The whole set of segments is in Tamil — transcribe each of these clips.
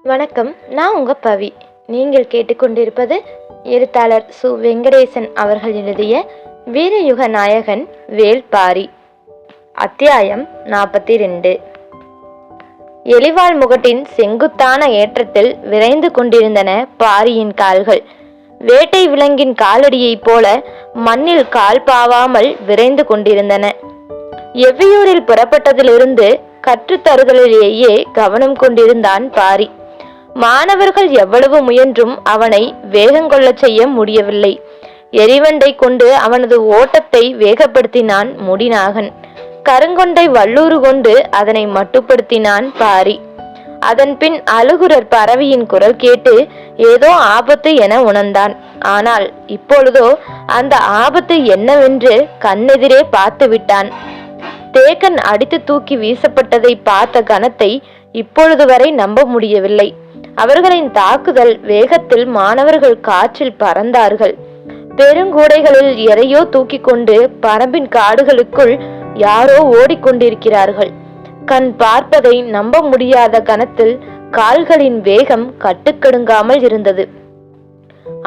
வணக்கம். நான் உங்க பவி. நீங்கள் கேட்டுக்கொண்டிருப்பது எழுத்தாளர் சு. வெங்கடேசன் அவர்கள் எழுதிய வீரயுக நாயகன் வேள்பாரி. அத்தியாயம் 42. எலிவாள் முகட்டின் செங்குத்தான ஏற்றத்தில் விரைந்து கொண்டிருந்தன பாரியின் கால்கள். வேட்டை விலங்கின் காலடியைப் போல மண்ணில் கால் பாவாமல் விரைந்து கொண்டிருந்தன. எவ்வியூரில் புறப்பட்டதிலிருந்து கற்றுத்தருதலிலேயே கவனம் கொண்டிருந்தான் பாரி. மாணவர்கள் எவ்வளவு முயன்றும் அவனை வேகங்கொள்ளச் செய்ய முடியவில்லை. எரிவண்டை கொண்டு அவனது ஓட்டத்தை வேகப்படுத்தினான் முடிநாகன். கருங்கொண்டை வல்லூறு கொண்டு அதனை மட்டுப்படுத்தினான் பாரி. அதன்பின் அழுகுரற் பறவையின் குரல் கேட்டு ஏதோ ஆபத்து என உணர்ந்தான். ஆனால் இப்பொழுதோ அந்த ஆபத்து என்னவென்று கண்ணெதிரே பார்த்து விட்டான். தேக்கன் அடித்து தூக்கி வீசப்பட்டதை பார்த்த கணத்தை இப்பொழுது வரை நம்ப முடியவில்லை. அவர்களின் தாக்குதல் வேகத்தில் மாணவர்கள் காற்றில் பறந்தார்கள். பெருங்கூடைகளில் எதையோ தூக்கி கொண்டு பரம்பின் காடுகளுக்குள் யாரோ ஓடிக்கொண்டிருக்கிறார்கள். கண் பார்ப்பதை நம்ப முடியாத கணத்தில் கால்களின் வேகம் கட்டுக்கடுங்காமல் இருந்தது.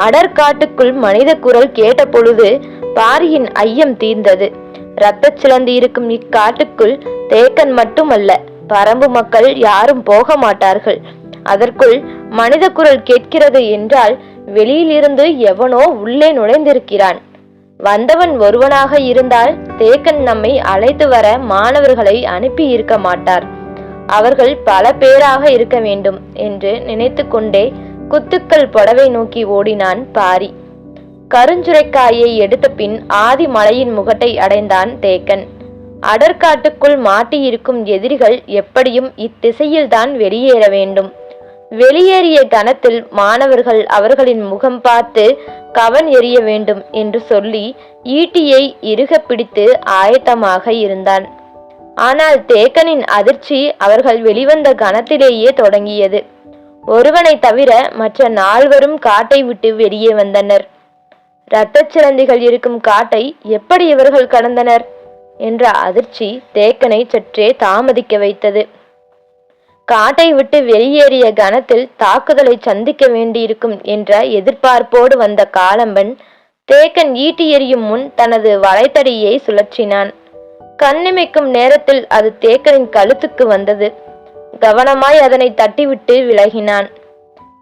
அடற்காட்டுக்குள் மனித குரல் கேட்ட பொழுது பாரியின் ஐயம் தீர்ந்தது. இரத்தச் சிலந்தி இருக்கும் இக்காட்டுக்குள் தேக்கன் மட்டுமல்ல, பரம்பு மக்கள் யாரும் போக மாட்டார்கள். அதற்குள் மனித குரல் கேட்கிறது என்றால் வெளியிலிருந்து எவனோ உள்ளே நுழைந்திருக்கிறான். வந்தவன் ஒருவனாக இருந்தால் தேக்கன் நம்மை அழைத்து வர மாணவர்களை அனுப்பி இருக்க மாட்டார். அவர்கள் பல பேராக இருக்க வேண்டும் என்று நினைத்து கொண்டே குத்துக்கள் புடவை நோக்கி ஓடினான் பாரி. கருஞ்சுரைக்காயை எடுத்த பின் ஆதி மலையின் முகட்டை அடைந்தான் தேக்கன். அடற்காட்டுக்குள் மாட்டியிருக்கும் எதிரிகள் எப்படியும் இத்திசையில்தான் வெளியேற வேண்டும். வெளியேறிய கணத்தில் மாணவர்கள் அவர்களின் முகம் பார்த்து கவன் எறிய வேண்டும் என்று சொல்லி ஈட்டியை இறுக பிடித்து ஆயத்தமாக இருந்தான். ஆனால் தேக்கனின் அதிர்ச்சி அவர்கள் வெளிவந்த கணத்திலேயே தொடங்கியது. ஒருவனை தவிர மற்ற 4வரும் காட்டை விட்டு வெளியே வந்தனர். இரத்தச் சிலந்திகள் இருக்கும் காட்டை எப்படி இவர்கள் கடந்தனர் என்ற அதிர்ச்சி தேக்கனை சற்றே தாமதிக்க வைத்தது. காட்டை விட்டு வெளியேறிய கணத்தில் தாக்குதலை சந்திக்க வேண்டியிருக்கும் என்ற எதிர்பார்ப்போடு வந்த காலம்பன் தேக்கன் ஈட்டி எறியும் முன் தனது வளைத்தடியை சுழற்றினான். கண்ணிமைக்கும் நேரத்தில் அது தேக்கனின் கழுத்துக்கு வந்தது. கவனமாய் அதனை தட்டிவிட்டு விலகினான்.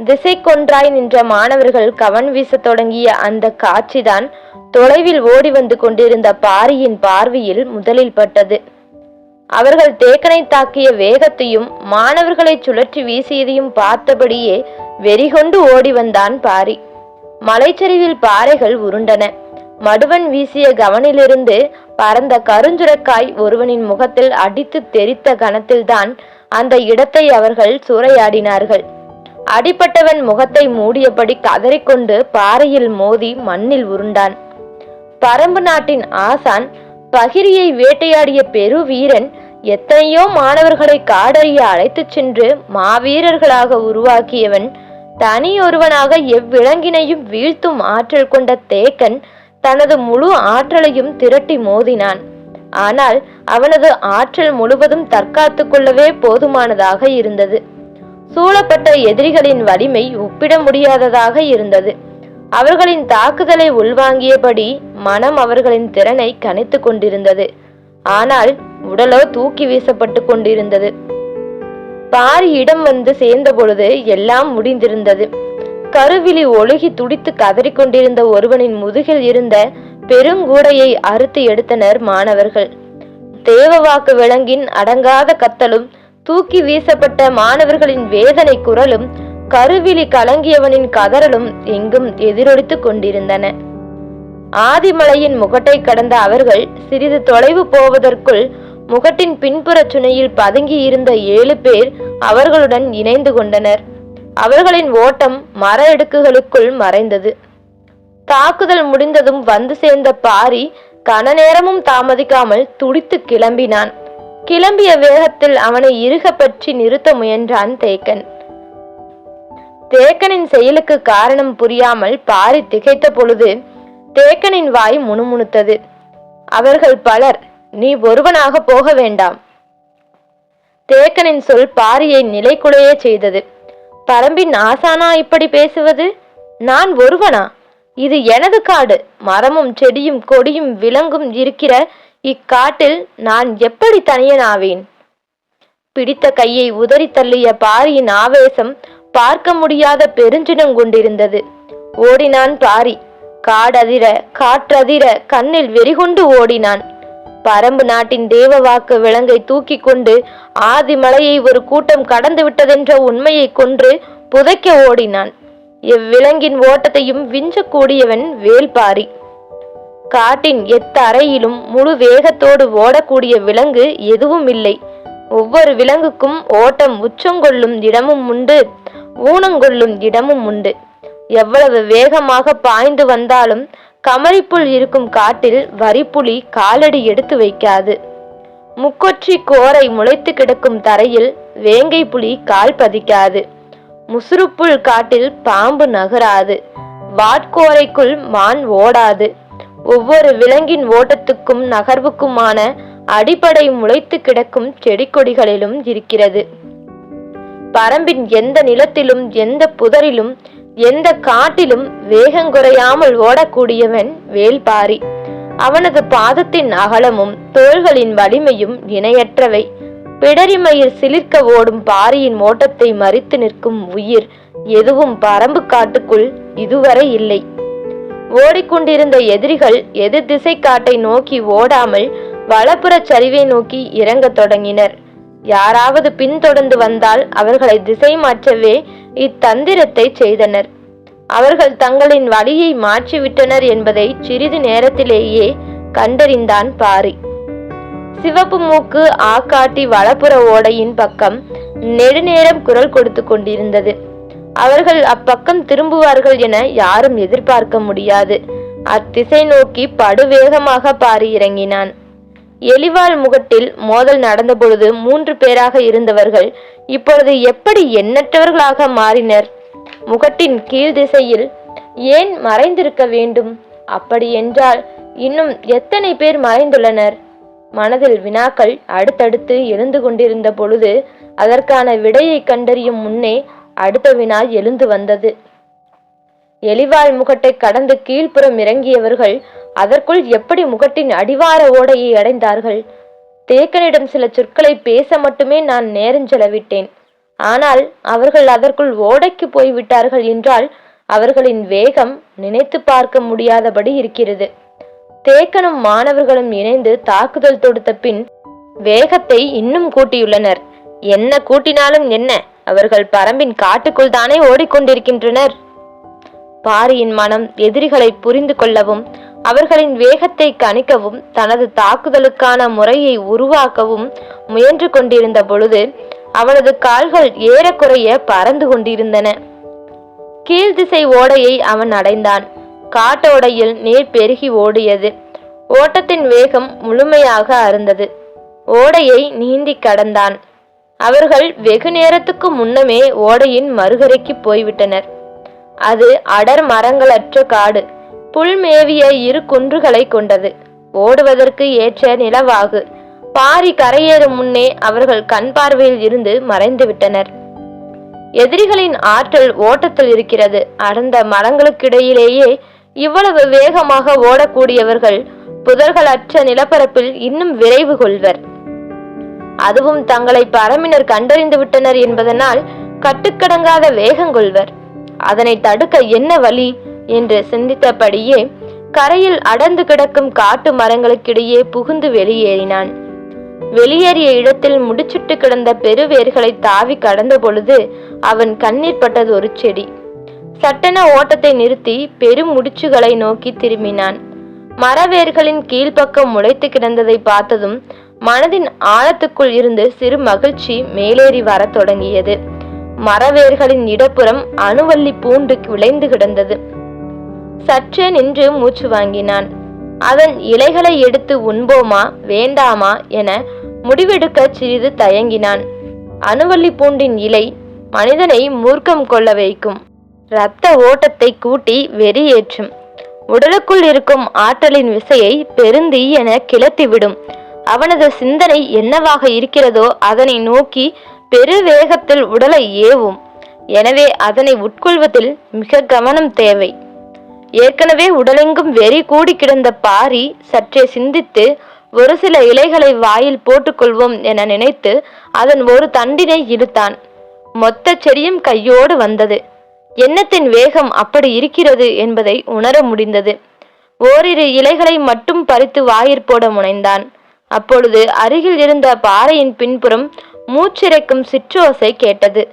திசை கொன்றாய் நின்ற மாணவர்கள் கவன் வீச தொடங்கிய அந்த காட்சிதான் தொலைவில் ஓடி வந்து கொண்டிருந்த பாரியின் பார்வையில் முதலில் பட்டது. அவர்கள் தேக்கனை தாக்கிய வேகத்தையும் மாணவர்களை சுழற்றி வீசியதையும் பார்த்தபடியே வெறிகொண்டு ஓடி வந்தான் பாரி. மலைச்சரிவில் பாறைகள் உருண்டன. மடுவன் வீசிய கவனிலிருந்து பறந்த கருஞ்சுரக்காய் ஒருவனின் முகத்தில் அடித்து தெரித்த கணத்தில்தான் அந்த இடத்தை அவர்கள் சூறையாடினார்கள். அடிப்பட்டவன் முகத்தை மூடியபடி கதறிக்கொண்டு பாறையில் மோதி மண்ணில் உருண்டான். பரம்பு நாட்டின் ஆசான், பகிரியை வேட்டையாடிய பெரு வீரன், எத்தனையோ மாணவர்களை காடறிய அழைத்து சென்று மாவீரர்களாக உருவாக்கியவன், தனியொருவனாக எவ்விலங்கினையும் வீழ்த்தும் ஆற்றல் கொண்ட தேக்கன் தனது முழு ஆற்றலையும் திரட்டி மோதினான். ஆனால் அவனது ஆற்றல் முழுவதும் தற்காத்து கொள்ளவே போதுமானதாக இருந்தது. சூழப்பட்ட எதிரிகளின் வலிமை ஒப்பிட முடியாததாக இருந்தது. அவர்களின் தாக்குதலை உள்வாங்கியபடி மனம் அவர்களின் திறனை கணித்து கொண்டிருந்தது. ஆனால் உடலோ தூக்கி வீசப்பட்டு கொண்டிருந்தது. பாரி இடம் வந்து சேர்ந்த பொழுது எல்லாம் முடிந்திருந்தது. கருவிழி ஒழுகி துடித்து கதறிக்கொண்டிருந்த ஒருவனின் முதுகில் இருந்த பெருங்கூடையை அறுத்து எடுத்தனர் மாணவர்கள். தேவவாக்கு விலங்கின் அடங்காத கத்தலும் தூக்கி வீசப்பட்ட மாணவர்களின் வேதனை குரலும் கருவிழி கலங்கியவனின் கதறலும் எங்கும் எதிரொலித்து கொண்டிருந்தன. ஆதிமலையின் முகட்டை கடந்த அவர்கள் சிறிது தொலைவு போவதற்குள் முகட்டின் பின்புற சுனையில் பதுங்கி இருந்த 7 பேர் அவர்களுடன் இணைந்து கொண்டனர். அவர்களின் ஓட்டம் மர இடுக்குகளுக்குள் மறைந்தது. தாக்குதல் முடிந்ததும் வந்து சேர்ந்த பாரி கன நேரமும் தாமதிக்காமல் துடித்து கிளம்பினான். கிளம்பிய வேகத்தில் அவனை இறுக பற்றி நிறுத்த முயன்றான் தேக்கன். தேக்கனின் செயலுக்கு காரணம் புரியாமல் பாரி திகைத்த பொழுது தேக்கனின் வாய் முணுமுணுத்தது. அவர்கள் பலர், நீ ஒருவனாக போக வேண்டாம். தேக்கனின் சொல் பாரியை நிலைகுலைய செய்தது. பரம்பின் ஆசானா இப்படி பேசுவது? நான் ஒருவனா? இது எனது காடு. மரமும் செடியும் கொடியும் விலங்கும் இருக்கிற இக்காட்டில் நான் எப்படி தனியனாவேன்? பிடித்த கையை உதறி தள்ளிய பாரியின் ஆவேசம் பார்க்க முடியாத பெருஞ்சினம் கொண்டிருந்தது. ஓடினான் பாரி. காடதிர காற்றதிர கண்ணில் வெறிகொண்டு ஓடினான். பரம்பு நாட்டின் தேவவாக்கு விலங்கை தூக்கி கொண்டு ஆதிமலையை ஒரு கூட்டம் கடந்து விட்டதென்ற உண்மையை கொன்று புதைக்க ஓடினான். இவ்விலங்கின் ஓட்டத்தையும் விஞ்சக்கூடியவன் வேல்பாரி. காட்டின் எத்தரையிலும் முழு வேகத்தோடு ஓடக்கூடிய விலங்கு எதுவும் இல்லை. ஒவ்வொரு விலங்குக்கும் ஓட்டம் உச்சங்கொள்ளும் இடமும் உண்டு, ஊனங்கொள்ளும் இடமும் உண்டு. எவ்வளவு வேகமாக பாய்ந்து வந்தாலும் கமரிப்புல் இருக்கும் காட்டில் வரிப்புலி காலடி எடுத்து வைக்காது. முக்கொற்றி கோரை முளைத்து கிடக்கும் தரையில் வேங்கை புலி கால் பதிக்காது. முசுறுப்புல் காட்டில் பாம்பு நகராது. வாட்கோரைக்குள் மான் ஓடாது. ஒவ்வொரு விலங்கின் ஓட்டத்துக்கும் நகர்வுக்குமான அடிப்படை முளைத்து கிடக்கும் செடி கொடிகளிலும் இருக்கிறது. பரம்பின் எந்த நிலத்திலும் எந்த புதரிலும் எந்த காட்டிலும் வேகங்குறையாமல் ஓடக்கூடியவன் வேல்பாரி. அவனது பாதத்தின் அகலமும் தோள்களின் வலிமையும் இணையற்றவை. பிடரிமயிர் சிலிர்க்க ஓடும் பாரியின் ஓட்டத்தை மறித்து நிற்கும் உயிர் எதுவும் பரம்பு காட்டுக்குள் இதுவரை இல்லை. ஓடிக்கொண்டிருந்த எதிரிகள் எதிர் திசை காட்டை நோக்கி ஓடாமல் வலப்புறச் சரிவை நோக்கி இறங்கத் தொடங்கினர். யாராவது பின்தொடர்ந்து வந்தால் அவர்களை திசை மாற்றவே இத்தந்திரத்தை செய்தனர். அவர்கள் தங்களின் வழியை மாற்றிவிட்டனர் என்பதை சிறிது நேரத்திலேயே கண்டறிந்தான் பாரி. சிவப்பு மூக்கு ஆக்காட்டி வலப்புற ஓடையின் பக்கம் நெடுநேரம் குரல் கொடுத்து கொண்டிருந்தது. அவர்கள் அப்பக்கம் திரும்புவார்கள் என யாரும் எதிர்பார்க்க முடியாது. அத்திசை நோக்கி படுவேகமாக பாரி இறங்கினான். எலிவால் முகட்டில் மோதல் நடந்த பொழுது 3 பேராக இருந்தவர்கள் இப்பொழுது எப்படி எண்ணற்றவர்களாக மாறினர்? முகட்டின் கீழ் திசையில் ஏன் மறைந்திருக்க வேண்டும்? அப்படி என்றால் இன்னும் எத்தனை பேர் மறைந்துள்ளனர்? மனதில் வினாக்கள் அடுத்தடுத்து எழுந்து கொண்டிருந்த பொழுது அதற்கான விடையை கண்டறியும் முன்னே அடுத்த வினா எழுந்து வந்தது. எலிவால் முகட்டை கடந்து கீழ்ப்புறம் இறங்கியவர்கள் அதற்குள் எப்படி முகட்டின் அடிவார ஓடையை அடைந்தார்கள்? தேக்கனிடம் சில சொற்களை பேச மட்டுமே நான் நேரஞ்செலவிட்டேன். ஆனால் அவர்கள் அதற்குள் ஓடைக்கு போய்விட்டார்கள் என்றால் அவர்களின் வேகம் நினைத்து பார்க்க முடியாதபடி இருக்கிறது. தேக்கனும் மாணவர்களும் இணைந்து தாக்குதல் தொடுத்த பின் வேகத்தை இன்னும் கூட்டியுள்ளனர். என்ன கூட்டினாலும் என்ன, அவர்கள் பரம்பின் காட்டுக்குள் தானே ஓடிக்கொண்டிருக்கின்றனர். பாரியின் மனம் எதிரிகளை புரிந்து கொள்ளவும் அவர்களின் வேகத்தை கணிக்கவும் தனது தாக்குதலுக்கான முறையை உருவாக்கவும் முயன்று கொண்டிருந்த பொழுது அவனது கால்கள் ஏறக்குறைய பறந்து கொண்டிருந்தன. கீழ்திசை ஓடையை அவன் அடைந்தான். காட்டோடையில் நீர் பெருகி ஓடியது. ஓட்டத்தின் வேகம் முழுமையாக அருந்தது. ஓடையை நீந்தி கடந்தான். அவர்கள் வெகு நேரத்துக்கு முன்னமே ஓடையின் மறுகரைக்கு போய்விட்டனர். அது அடர் மரங்களற்ற காடு. புல்மேவிய 2 குன்றுகளை கொண்டது. ஓடுவதற்கு ஏற்ற நிலவாகு. பாரி கரையேறும் முன்னே அவர்கள் கண் பார்வையில் இருந்து மறைந்து விட்டனர். எதிரிகளின் ஆற்றல் ஓட்டத்தில் இருக்கிறது. அடர்ந்த மரங்களுக்கிடையிலேயே இவ்வளவு வேகமாக ஓடக்கூடியவர்கள் புதர்களற்ற நிலப்பரப்பில் இன்னும் விரைவு கொள்வர். அதுவும் தங்களை பரம்பினர் கண்டறிந்து விட்டனர் என்பதனால் கட்டுக்கடங்காத வேகங்கொள்வர். அதனை தடுக்க என்ன வழி என்று சிந்தித்தபடியே கரையில் அடர்ந்து கிடக்கும் காட்டு மரங்களுக்கிடையே புகுந்து வெளியேறினான். வெளியேறிய இடத்தில் முடிச்சுட்டு கிடந்த பெருவேர்களை தாவி கடந்த பொழுது அவன் கண்ணீர் பட்டது ஒரு செடி. சட்டென ஓட்டத்தை நிறுத்தி பெரும் முடிச்சுகளை நோக்கி திரும்பினான். மரவேர்களின் கீழ்ப்பக்கம் முளைத்து கிடந்ததை பார்த்ததும் மனதின் ஆழத்துக்குள் இருந்து சிறு மகிழ்ச்சி மேலேறி வர தொடங்கியது. மரவேர்களின் இடப்புறம் அணுவல்லி பூண்டு விளைந்து கிடந்தது. சற்றே நின்று மூச்சு வாங்கினான். அதன் இலைகளை எடுத்து உண்போமா வேண்டாமா என முடிவெடுக்க சிறிது தயங்கினான். அணுவல்லி பூண்டின் இலை மனிதனை மூர்க்கம் கொள்ள வைக்கும். இரத்த ஓட்டத்தை கூட்டி வெறியேற்றும். உடலுக்குள் இருக்கும் ஆற்றலின் விசையை பெருந்தீ என கிளத்திவிடும். அவனது சிந்தனை என்னவாக இருக்கிறதோ அதனை நோக்கி பெரு வேகத்தில் உடலை ஏவும். எனவே அதனை உட்கொள்வதில் மிக கவனம் தேவை. ஏற்கனவே உடலெங்கும் வெறி கூடி கிடந்த பாரி சற்றே சிந்தித்து ஒரு சில இலைகளை வாயில் போட்டுக்கொள்வோம் என நினைத்து அதன் ஒரு தண்டினை இழுத்தான். மொத்த செடியும் கையோடு வந்தது. எண்ணத்தின் வேகம் அப்படி இருக்கிறது என்பதை உணர முடிந்தது. ஓரிரு இலைகளை மட்டும் பறித்து வாயிற் போட முனைந்தான். அப்பொழுது அருகில் இருந்த பாறையின் பின்புறம் மூச்சிறைக்கும் சிற்றோசை கேட்டது.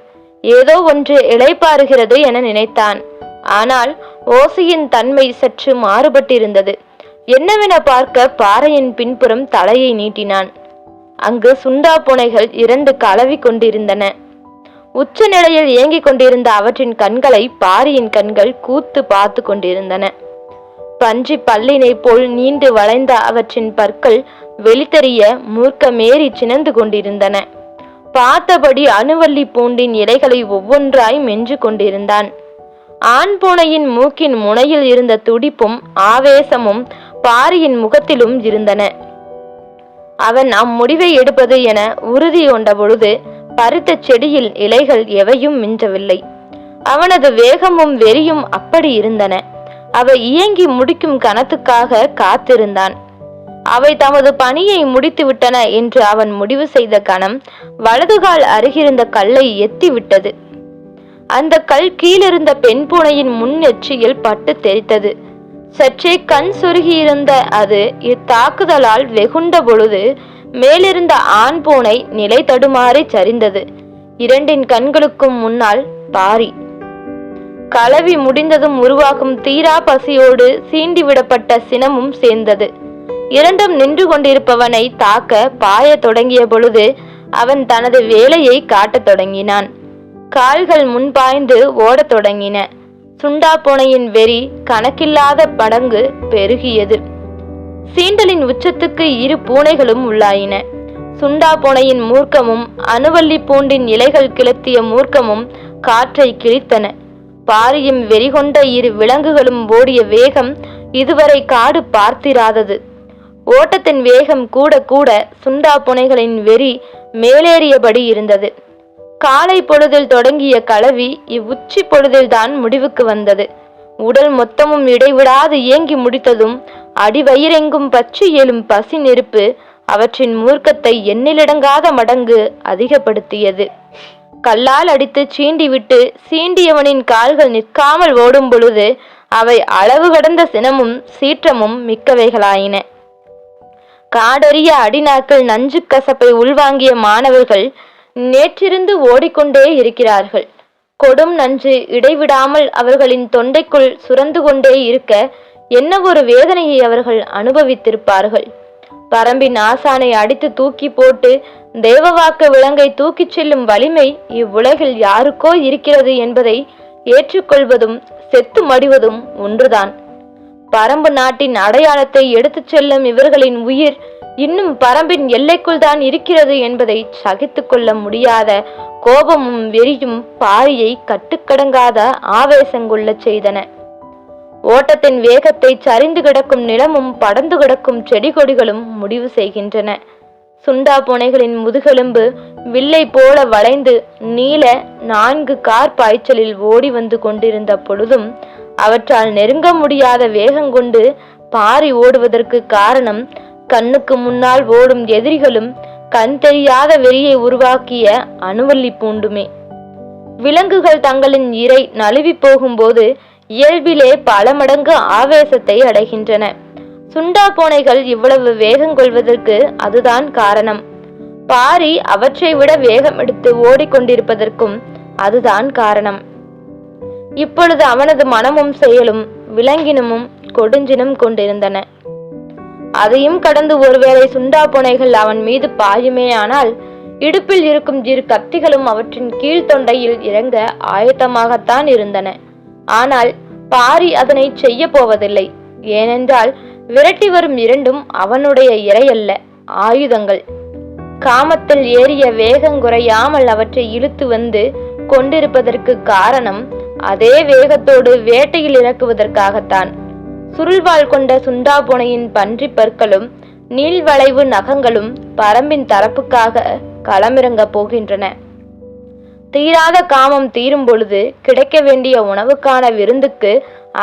ஏதோ ஒன்று இளைப்பாறுகிறது என நினைத்தான். ஆனால் ஓசையின் தன்மை சற்று மாறுபட்டிருந்தது. என்னவென பார்க்க பாறையின் பின்புறம் தலையை நீட்டினான். அங்கு சுண்டா பூனைகள் 2 கலவி கொண்டிருந்தன. உச்ச நிலையில் இயங்கிக் கொண்டிருந்த அவற்றின் கண்களை பாரியின் கண்கள் கூத்து பார்த்து கொண்டிருந்தன. பன்றி பல்லினை போல் நீண்டு வளைந்த அவற்றின் பற்கள் வெளித்தெரிய மூர்க்கமேறி சினந்து கொண்டிருந்தன. பார்த்தபடி அணுவல்லி பூண்டின் இலைகளை ஒவ்வொன்றாய் மென்று கொண்டிருந்தான். ஆண் பூனையின் மூக்கின் முனையில் இருந்த துடிப்பும் ஆவேசமும் பாரியின் முகத்திலும் இருந்தன. அவன் அம்முடிவை எடுப்பது என உறுதி கொண்ட பொழுது பருத்த செடியில் இலைகள் எவையும் மிஞ்சவில்லை. அவனது வேகமும் வெறியும் அப்படி இருந்தன. அவை இயங்கி முடிக்கும் கணத்துக்காக காத்திருந்தான். அவை தமது பணியை முடித்து விட்டன என்று அவன் முடிவு செய்த கணம் வலதுகால் அருகிருந்த கல்லை எத்தி விட்டது. அந்த கல் கீழிருந்த பெண் பூனையின் முன் நெற்றியில் பட்டு தெரித்தது. சற்றே கண் சொருகியிருந்த அது இத்தாக்குதலால் வெகுண்ட பொழுது மேலிருந்த ஆண் பூனை நிலை தடுமாறி சரிந்தது. 2 கண்களுக்கும் முன்னால் பாரி. கலவி முடிந்ததும் உருவாகும் தீரா பசியோடு சீண்டிவிடப்பட்ட சினமும் சேர்ந்தது. 2ம் நின்று கொண்டிருப்பவனை தாக்க பாய தொடங்கிய பொழுது அவன் தனது வேலையை காட்டத் தொடங்கினான். கால்கள் முன்பாய்ந்து ஓடத் தொடங்கின. சுண்டா பூனையின் வெறி கணக்கில்லாத மடங்கு பெருகியது. சீண்டலின் உச்சத்துக்கு 2 பூனைகளும் உள்ளாயின. சுண்டா பூனையின் மூர்க்கமும் அணுவல்லி பூண்டின் இலைகள் கிளத்திய மூர்க்கமும் காற்றை கிழித்தன. பாரியும் வெறிகொண்ட 2 விலங்குகளும் ஓடிய வேகம் இதுவரை காடு பார்த்திராதது. ஓட்டத்தின் வேகம் கூட கூட சுண்டா பூனைகளின் வெறி மேலேறியபடி இருந்தது. காலை பொழுதில் தொடங்கிய கலவி இவ்வுச்சி பொழுதில்தான் முடிவுக்கு வந்தது. உடல் மொத்தமும் இடைவிடாது இயங்கி முடித்ததும் அடிவயிறெங்கும் பற்றி எழும் பசி நெருப்பு அவற்றின் மூர்க்கத்தை எண்ணிலடங்காத மடங்கு அதிகப்படுத்தியது. கல்லால் அடித்து சீண்டிவிட்டு சீண்டியவனின் கால்கள் நிற்காமல் ஓடும் பொழுது அவை அளவு கடந்த சினமும் சீற்றமும் மிக்கவைகளாயின. காடறிய அடிநாக்கள் நஞ்சு கசப்பை உள்வாங்கிய மாணவர்கள் நேற்றிருந்து ஓடிக்கொண்டே இருக்கிறார்கள். கொடும் நஞ்சு இடைவிடாமல் அவர்களின் தொண்டைக்குள் சுரந்து கொண்டே இருக்க என்ன ஒரு வேதனையை அவர்கள் அனுபவித்திருப்பார்கள். பரம்பின் ஆசானை அடித்து தூக்கி போட்டு தேவவாக்க விலங்கை தூக்கிச் செல்லும் வலிமை இவ்வுலகில் யாருக்கோ இருக்கிறது என்பதை ஏற்றுக்கொள்வதும் செத்து மடிவதும் ஒன்றுதான். பரம்பு நாட்டின் அடையாளத்தை எடுத்துச் செல்லும் இவர்களின் உயிர் இன்னும் பரம்பின் எல்லைக்குள் தான் இருக்கிறது என்பதை சகித்து கொள்ள முடியாத கோபமும் வெறியும் பாரியை கட்டுக்கடங்காத ஆவேசங்கொள்ள செய்தன. ஓட்டத்தின் வேகத்தை சரிந்து கிடக்கும் நிலமும் படர்ந்து கிடக்கும் செடி கொடிகளும் முடிவு செய்கின்றன. சுண்டா பூனைகளின் முதுகெலும்பு வில்லை போல வளைந்து நீல 4 கார் பாய்ச்சலில் ஓடி வந்து கொண்டிருந்த பொழுதும் அவற்றால் நெருங்க முடியாத வேகங்கொண்டு பாரி ஓடுவதற்கு காரணம் கண்ணுக்கு முன்னால் ஓடும் எதிரிகளும் கண் தெரியாத வெறியை உருவாக்கிய அணுவல்லி பூண்டுமே. விலங்குகள் தங்களின் இரை நழுவி போகும்போது இயல்பிலே பல மடங்கு ஆவேசத்தை அடைகின்றன. சுண்டா பூனைகள் இவ்வளவு வேகம் கொள்வதற்கு அதுதான் காரணம். பாரி அவற்றை விட வேகம் எடுத்து ஓடிக்கொண்டிருப்பதற்கும் அதுதான் காரணம். இப்பொழுது அவனது மனமும் செயலும் விலங்கினமும் கொடுஞ்சினம் கொண்டிருந்தன. அதையும் கடந்து ஒருவேளை சுண்டா பூனைகள் அவன் மீது பாயுமேயானால் இடுப்பில் இருக்கும் 2 கத்திகளும் அவற்றின் கீழ்த்தொண்டையில் இறங்க ஆயத்தமாகத்தான் இருந்தன. ஆனால் பாரி அதனை செய்ய போவதில்லை. ஏனென்றால் விரட்டி வரும் 2ம் அவனுடைய இரையல்ல, ஆயுதங்கள். காமத்தில் ஏறிய வேகங்குறையாமல் அவற்றை இழுத்து வந்து கொண்டிருப்பதற்கு காரணம் அதே வேகத்தோடு வேட்டையில் இறக்குவதற்காகத்தான். சுருள்வாள் கொண்ட சுண்டா பூனையின் பன்றி பற்களும் நீள்வளைவு நகங்களும் பரம்பின் தரப்புக்காக களமிறங்க போகின்றன. தீராத காமம் தீரும் பொழுது கிடைக்க வேண்டிய உணவுக்கான விருந்துக்கு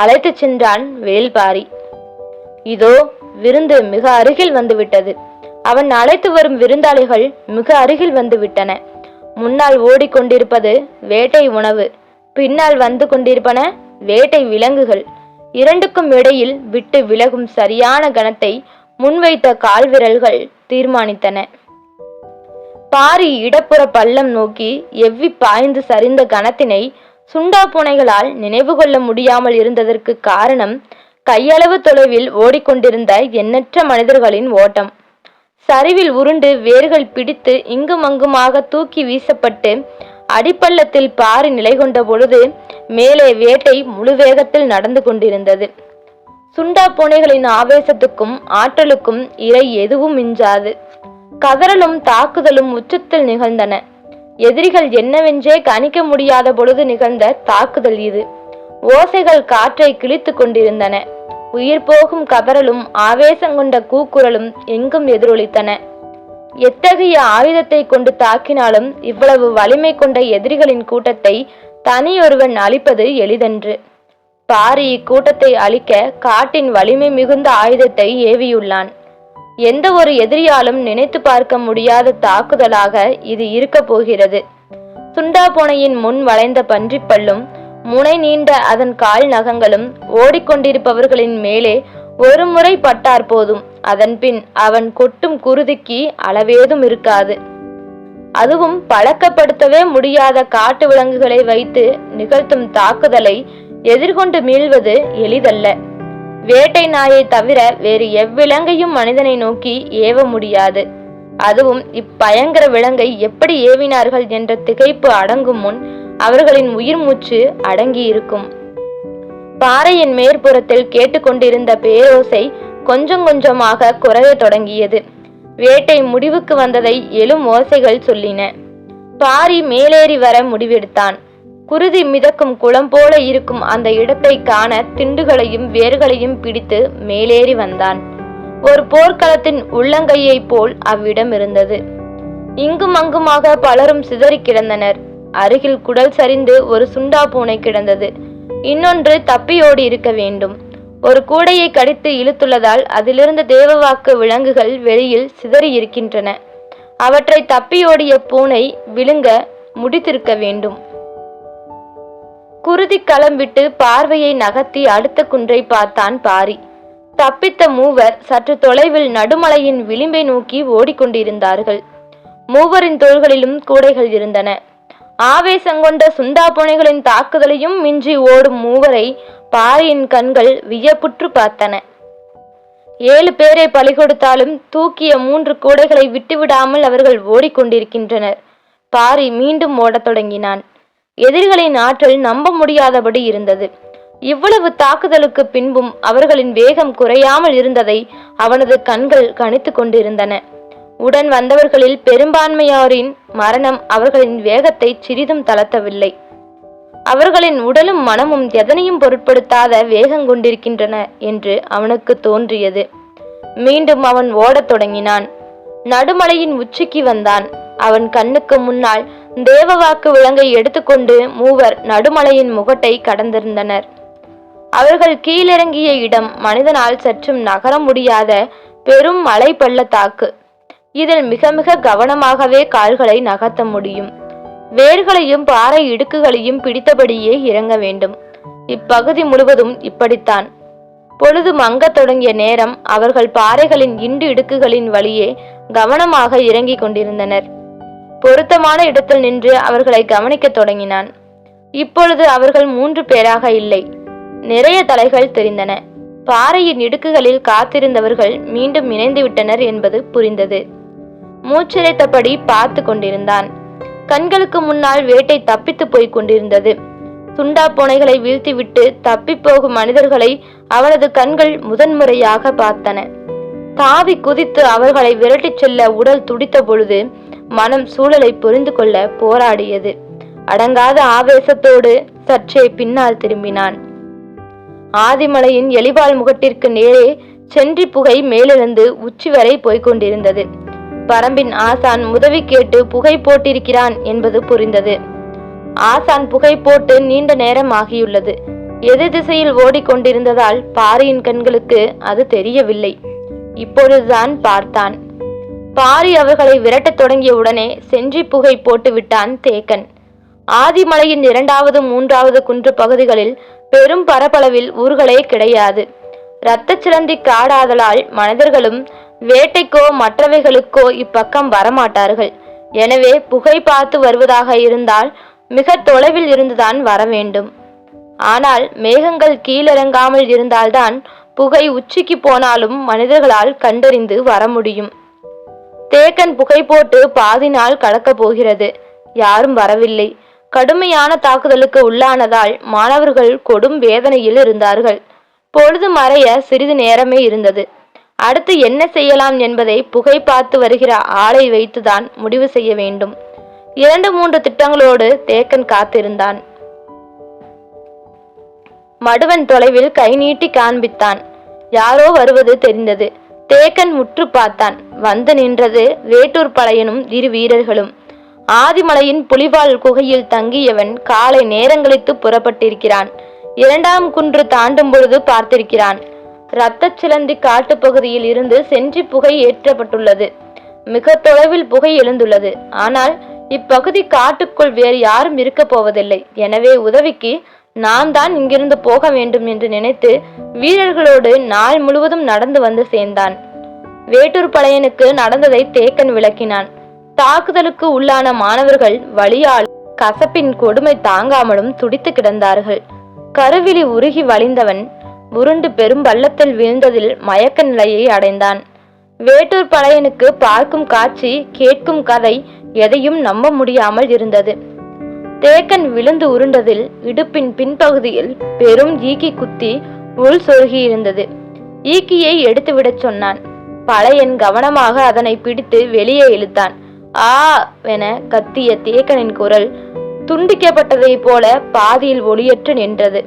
அழைத்து சென்றான் வேல்பாரி. இதோ விருந்து மிக அருகில் வந்துவிட்டது. அவன் அழைத்து வரும் விருந்தாளிகள் மிக அருகில் வந்து விட்டன. முன்னால் ஓடிக்கொண்டிருப்பது வேட்டை உணவு, பின்னால் வந்து கொண்டிருப்பன வேட்டை விலங்குகள். இரண்டுக்கும் இடையில் விட்டு விலகும் சரியான கணத்தை முன்வைத்த கால்விரல்கள் தீர்மானித்தன. பாரி இடப்புற பள்ளம் நோக்கி எவ்வி பாய்ந்து சரிந்த கணத்தினை சுண்டா பூனைகளால் நினைவு கொள்ள முடியாமல் இருந்ததற்கு காரணம் கையளவு தொலைவில் ஓடிக்கொண்டிருந்த எண்ணற்ற மனிதர்களின் ஓட்டம். சரிவில் உருண்டு வேர்கள் பிடித்து இங்குமங்குமாக தூக்கி வீசப்பட்டு அடிப்பள்ளத்தில் பாரி நிலை கொண்ட பொழுது மேலே வேட்டை முழு வேகத்தில் நடந்து கொண்டிருந்தது. சுண்டா பூனைகளின் ஆவேசத்துக்கும் ஆற்றலுக்கும் இறை எதுவும் மிஞ்சாது. கதறலும் தாக்குதலும் உச்சத்தில் நிகழ்ந்தன. எதிரிகள் என்னவென்றே கணிக்க முடியாத பொழுது நிகழ்ந்த தாக்குதல் இது. ஓசைகள் காற்றை கிழித்து கொண்டிருந்தன. உயிர் போகும் கதறலும் ஆவேசம் கொண்ட கூக்குரலும் எங்கும் எதிரொலித்தன. எத்தகைய ஆயுதத்தை கொண்டு தாக்கினாலும் இவ்வளவு வலிமை கொண்ட எதிரிகளின் கூட்டத்தை தனியொருவன் அழிப்பது எளிதன்று. பாரி இக்கூட்டத்தை அழிக்க காட்டின் வலிமை மிகுந்த ஆயுதத்தை ஏவியுள்ளான். எந்த ஒரு எதிரியாலும் நினைத்து பார்க்க முடியாத தாக்குதலாக இது இருக்க போகிறது. சுண்டா பூனையின் முன் வளைந்த பன்றிப்பல்லும் முனை நீண்ட அதன் கால் நகங்களும் ஓடிக்கொண்டிருப்பவர்களின் மேலே ஒரு முறை பட்டார் போதும், அதன் பின் அவன் கொட்டும் குருதிக்கு அளவேதும் இருக்காது. அதுவும் பழக்கப்படுத்தவே முடியாத காட்டு விலங்குகளை வைத்து நிகழ்த்தும் தாக்குதலை எதிர்கொண்டு மீள்வது எளிதல்ல. வேட்டை நாயை தவிர வேறு எவ்விலங்கையும் மனிதனை நோக்கி ஏவ முடியாது. அதுவும் இப்பயங்கர விலங்கை எப்படி ஏவினார்கள் என்ற திகைப்பு அடங்கும் முன் அவர்களின் உயிர் மூச்சு அடங்கியிருக்கும். பாறையின் மேற்புறத்தில் கேட்டுக்கொண்டிருந்த பேரோசை கொஞ்சம் கொஞ்சமாக குறைய தொடங்கியது. வேட்டை முடிவுக்கு வந்ததை எழும் ஓசைகள் சொல்லின. பாரி மேலேறி வர முடிவெடுத்தான். குருதி மிதக்கும் குளம் போல இருக்கும் அந்த இடத்தை காண திண்டுகளையும் வேர்களையும் பிடித்து மேலேறி வந்தான். ஒரு போர்க்களத்தின் உள்ளங்கையை போல் அவ்விடம் இருந்தது. இங்கும் அங்குமாக பலரும் சிதறி கிடந்தனர். அருகில் குடல் சரிந்து ஒரு சுண்டா பூனை கிடந்தது. இன்னொன்று தப்பியோடி இருக்க வேண்டும். ஒரு கூடையை கடித்து இழுத்துள்ளதால் அதிலிருந்து தேவவாக்கு விலங்குகள் வெளியில் சிதறி இருக்கின்றன. அவற்றை தப்பியோடிய பூனை விழுங்க முடித்திருக்க வேண்டும். குருதி களம் விட்டு பார்வையை நகர்த்தி அடுத்த குன்றை பார்த்தான் பாரி. தப்பித்த மூவர் சற்று தொலைவில் நடுமலையின் விளிம்பை நோக்கி ஓடிக்கொண்டிருந்தார்கள். மூவரின் தோள்களிலும் கூடைகள் இருந்தன. ஆவேசங்கொண்ட சுண்டா பூனைகளின் தாக்குதலையும் மிஞ்சி ஓடும் மூவரை பாரியின் கண்கள் வியப்புற்று பார்த்தன. 7 பேரை பலி கொடுத்தாலும் தூக்கிய 3 கூடைகளை விட்டுவிடாமல் அவர்கள் ஓடிக்கொண்டிருக்கின்றனர். பாரி மீண்டும் ஓடத் தொடங்கினான். எதிரிகளின் ஆற்றல் நம்ப முடியாதபடி இருந்தது. இவ்வளவு தாக்குதலுக்கு பின்பும் அவர்களின் வேகம் குறையாமல் இருந்ததை அவனது கண்கள் கணித்து கொண்டிருந்தன. உடன் வந்தவர்களில் பெரும்பான்மையோரின் மரணம் அவர்களின் வேகத்தை சிறிதும் தளர்த்தவில்லை. அவர்களின் உடலும் மனமும் எதனையும் பொருட்படுத்தாத வேகம் கொண்டிருக்கின்றன என்று அவனுக்கு தோன்றியது. மீண்டும் அவன் ஓடத் தொடங்கினான். நடுமலையின் உச்சிக்கு வந்தான். அவன் கண்ணுக்கு முன்னால் தேவவாக்கு விலங்கை எடுத்துக்கொண்டு மூவர் நடுமலையின் முகட்டை கடந்திருந்தனர். அவர்கள் கீழிறங்கிய இடம் மனிதனால் சற்றும் நகர முடியாத பெரும் மலை பள்ளத்தாக்கு. இதில் மிக மிக கவனமாகவே கால்களை நகர்த்த முடியும். வேர்களையும் பாறை இடுக்குகளையும் பிடித்தபடியே இறங்க வேண்டும். இப்பகுதி முழுவதும் இப்படித்தான். பொழுது மங்கத் தொடங்கிய நேரம் அவர்கள் பாறைகளின் இண்டு இடுக்குகளின் வழியே கவனமாக இறங்கிக் கொண்டிருந்தனர். பொருத்தமான இடத்தில் நின்று அவர்களை கவனிக்க தொடங்கினான். இப்பொழுது அவர்கள் 3 பேராக இல்லை, நிறைய தலைகள் தெரிந்தன. பாறையின் இடுக்குகளில் காத்திருந்தவர்கள் மீண்டும் இணைந்து விட்டனர் என்பது புரிந்தது. மூச்சிறைத்தபடி பார்த்து கொண்டிருந்தான். கண்களுக்கு முன்னால் வேட்டை தப்பித்து போய் கொண்டிருந்தது. சுண்டா பூனைகளை வீழ்த்திவிட்டு தப்பி போகும் மனிதர்களை அவனது கண்கள் முதன்முறையாக பார்த்தன. தாவி குதித்து அவர்களை விரட்டிச் செல்ல உடல் துடித்த பொழுது மனம் சூழலை புரிந்து கொள்ள போராடியது. அடங்காத ஆவேசத்தோடு சற்றே பின்னால் திரும்பினான். ஆதிமலையின் எலிவால் முகட்டிற்கு நேரே சென்றி புகை மேலிருந்து உச்சி வரை போய்கொண்டிருந்தது. பரம்பின் ஆசான் உதவி கேட்டு புகை போட்டிருக்கிறான் என்பது புரிந்தது. ஆசான் புகை போட்டு நீண்ட நேரம் ஆகியுள்ளது. எதிர் திசையில் ஓடிக்கொண்டிருந்ததால் பாரியின் கண்களுக்கு அது தெரியவில்லை. இப்பொழுதுதான் பார்த்தான். பாரி அவர்களை விரட்டத் தொடங்கிய உடனே சென்றி புகை போட்டு விட்டான் தேக்கன். ஆதிமலையின் 2வது 3வது குன்று பகுதிகளில் பெரும் பரப்பளவில் ஊர்களே கிடையாது. இரத்த சிலந்தி காடாதலால் மனிதர்களும் வேட்டைக்கோ மற்றவைகளுக்கோ இப்பக்கம் வரமாட்டார்கள். எனவே புகை பார்த்து வருவதாக இருந்தால் மிக தொலைவில் இருந்துதான் வர வேண்டும். ஆனால் மேகங்கள் கீழிறங்காமல் இருந்தால்தான் புகை உச்சிக்கு போனாலும் மனிதர்களால் கண்டறிந்து வர முடியும். தேக்கன் புகை போட்டு பாதி நாள் கடக்கப் போகிறது. யாரும் வரவில்லை. கடுமையான தாக்குதலுக்கு உள்ளானதால் மாணவர்கள் கொடும் வேதனையில் இருந்தார்கள். பொழுது மறைய சிறிது நேரமே இருந்தது. அடுத்து என்ன செய்யலாம் என்பதை புகை பார்த்து வருகிற ஆளை வைத்துதான் முடிவு செய்ய வேண்டும். 2-3 திட்டங்களோடு தேக்கன் காத்திருந்தான். மடுவன் தொலைவில் கை நீட்டி காண்பித்தான். யாரோ வருவது தெரிந்தது. தேக்கன் முற்று பார்த்தான். வந்து நின்றது வேட்டூர் பழையனும் 2 வீரர்களும். ஆதிமலையின் புலிவால் குகையில் தங்கியவன் காலை நேரங்களித்து புறப்பட்டிருக்கிறான். 2ஆம் குன்று தாண்டும் பொழுது பார்த்திருக்கிறான். இரத்த சிலந்தி காட்டுப்பகுதியில் இருந்து சென்றி புகை ஏற்றப்பட்டுள்ளது. மிக தொலைவில் புகை எழுந்துள்ளது. ஆனால் இப்பகுதி காட்டுக்குள் வேறு யாரும் இருக்க போவதில்லை. எனவே உதவிக்கு நான் தான் இங்கிருந்து போக வேண்டும் என்று நினைத்து வீரர்களோடு நாள் முழுவதும் நடந்து வந்து சேர்ந்தான். வேட்டூர் பழையனுக்கு நடந்ததை தேக்கன் விளக்கினான். தாக்குதலுக்கு உள்ளான மாணவர்கள் வலியால் கசப்பின் கொடுமை தாங்காமலும் துடித்து கிடந்தார்கள். கருவிழி உருகி வழிந்தவன் உருண்டு பெரும் பள்ளத்தில் வீழ்ந்ததில் மயக்க நிலையை அடைந்தான். வேட்டூர் பழையனுக்கு பார்க்கும் காட்சி, கேட்கும் கதை எதையும் நம்ப முடியாமல் இருந்தது. தேக்கன் விழுந்து உருண்டதில் இடுப்பின் பின்பகுதியில் பெரும் ஈக்கி குத்தி உள் சொருகி இருந்தது. ஈக்கியை எடுத்துவிடச் சொன்னான். பழையன் கவனமாக அதனை பிடித்து வெளியே இழுத்தான். ஆ என கத்திய தேக்கனின் குரல் துண்டிக்கப்பட்டதை போல பாதியில் ஒளியற்று நின்றது.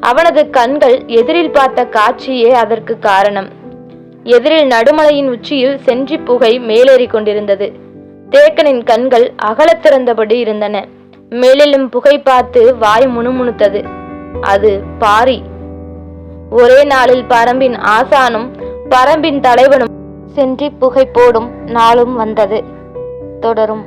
அவனது கண்கள் எதிரில் பார்த்த காட்சியே அதற்கு காரணம். எதிரில் நடுமலையின் உச்சியில் சென்றி புகை மேலேறி கொண்டிருந்தது. தேக்கனின் கண்கள் அகலத் திறந்தபடி இருந்தன. மேலும் புகை பார்த்து வாய் முணுமுணுத்தது. அது பாரி. ஒரே நாளில் பரம்பின் ஆசானும் பரம்பின் தலைவனும் சென்றி புகை போடும் நாளும் வந்தது. தொடரும்.